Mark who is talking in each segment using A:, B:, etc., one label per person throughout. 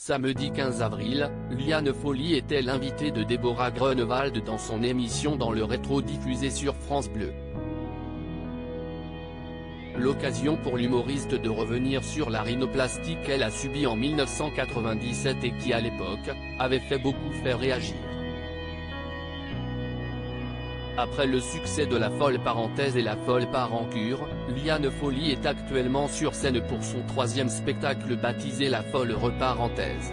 A: Samedi 15 avril, Liane Folly était l'invitée de Déborah Grunewald dans son émission Dans le rétro diffusée sur France Bleu. L'occasion pour l'humoriste de revenir sur la rhinoplastie qu'elle a subie en 1997 et qui à l'époque, avait fait beaucoup faire réagir. Après le succès de La Folle Parenthèse et La Folle Parancure, Liane Folly est actuellement sur scène pour son 3e spectacle baptisé La Folle Reparenthèse.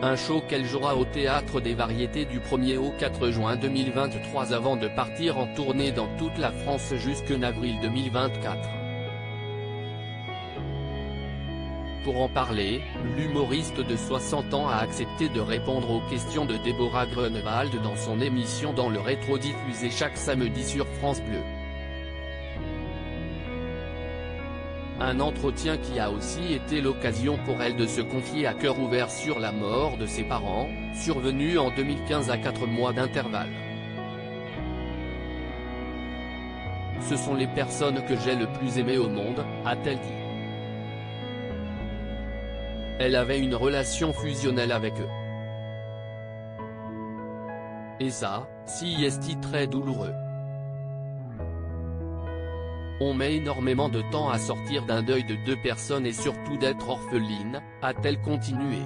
A: Un show qu'elle jouera au Théâtre des Variétés du 1er au 4 juin 2023 avant de partir en tournée dans toute la France jusqu'en avril 2024. Pour en parler, l'humoriste de 60 ans a accepté de répondre aux questions de Déborah Grunewald dans son émission Dans le rétro diffusée chaque samedi sur France Bleu. Un entretien qui a aussi été l'occasion pour elle de se confier à cœur ouvert sur la mort de ses parents, survenue en 2015 à 4 mois d'intervalle. Ce sont les personnes que j'ai le plus aimées au monde, a-t-elle dit. Elle avait une relation fusionnelle avec eux. Et ça, si est très douloureux. On met énormément de temps à sortir d'un deuil de 2 personnes et surtout d'être orpheline, a-t-elle continué.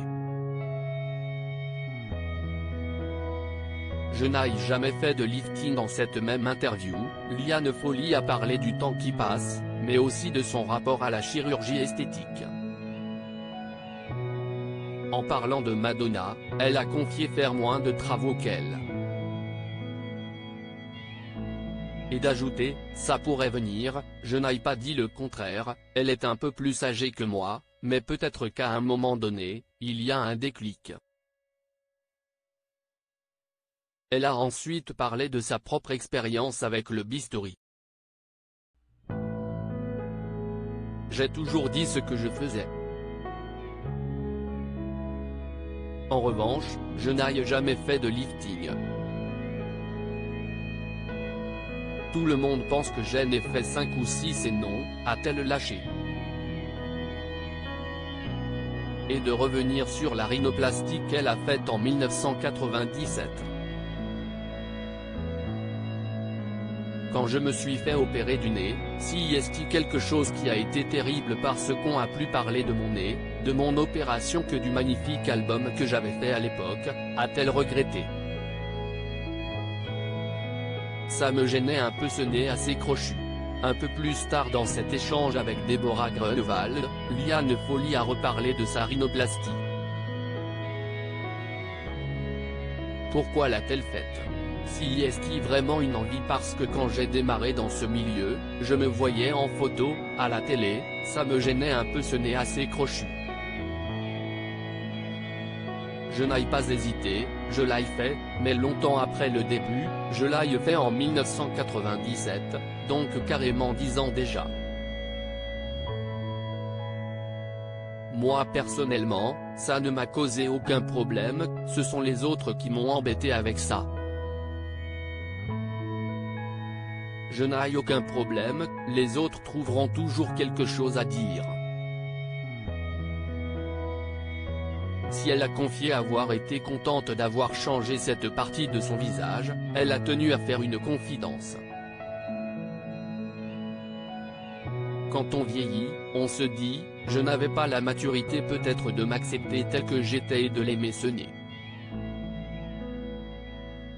A: Je n'ai jamais fait de lifting. Dans cette même interview, Liane Folly a parlé du temps qui passe, mais aussi de son rapport à la chirurgie esthétique. En parlant de Madonna, elle a confié faire moins de travaux qu'elle. Et d'ajouter, ça pourrait venir, je n'ai pas dit le contraire, elle est un peu plus âgée que moi, mais peut-être qu'à un moment donné, il y a un déclic. Elle a ensuite parlé de sa propre expérience avec le bistouri. J'ai toujours dit ce que je faisais. En revanche, je n'ai jamais fait de lifting. Tout le monde pense que j'en ai fait 5 ou 6 et non, a-t-elle lâché. Et de revenir sur la rhinoplastie qu'elle a faite en 1997. Quand je me suis fait opérer du nez, si est quelque chose qui a été terrible parce qu'on a plus parlé de mon nez, de mon opération que du magnifique album que j'avais fait à l'époque, a-t-elle regretté. Ça me gênait un peu ce nez assez crochu. Un peu plus tard dans cet échange avec Déborah Grunewald, Liane Folly a reparlé de sa rhinoplastie. Pourquoi l'a-t-elle faite? Si est-il vraiment une envie parce que quand j'ai démarré dans ce milieu, je me voyais en photo, à la télé, ça me gênait un peu ce nez assez crochu. Je n'ai pas hésité, je l'ai fait, mais longtemps après le début, je l'ai fait en 1997, donc carrément 10 ans déjà. Moi personnellement, ça ne m'a causé aucun problème, ce sont les autres qui m'ont embêté avec ça. Je n'ai aucun problème, les autres trouveront toujours quelque chose à dire. Si elle a confié avoir été contente d'avoir changé cette partie de son visage, elle a tenu à faire une confidence. Quand on vieillit, on se dit, je n'avais pas la maturité peut-être de m'accepter tel que j'étais et de l'aimer ce nez.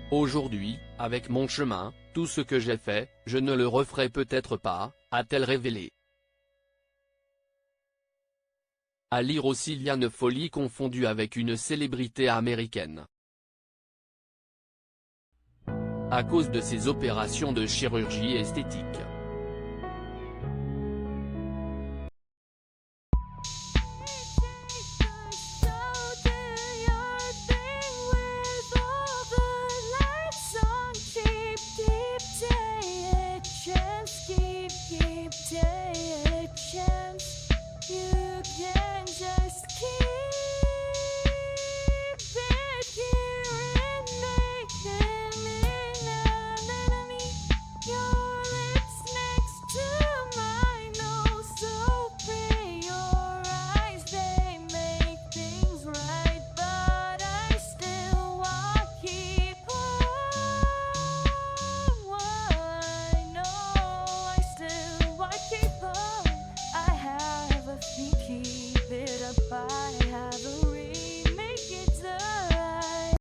A: Aujourd'hui, avec mon chemin, tout ce que j'ai fait, je ne le referai peut-être pas, a-t-elle révélé. À lire aussi Liane Folly confondue avec une célébrité américaine. À cause de ses opérations de chirurgie esthétique.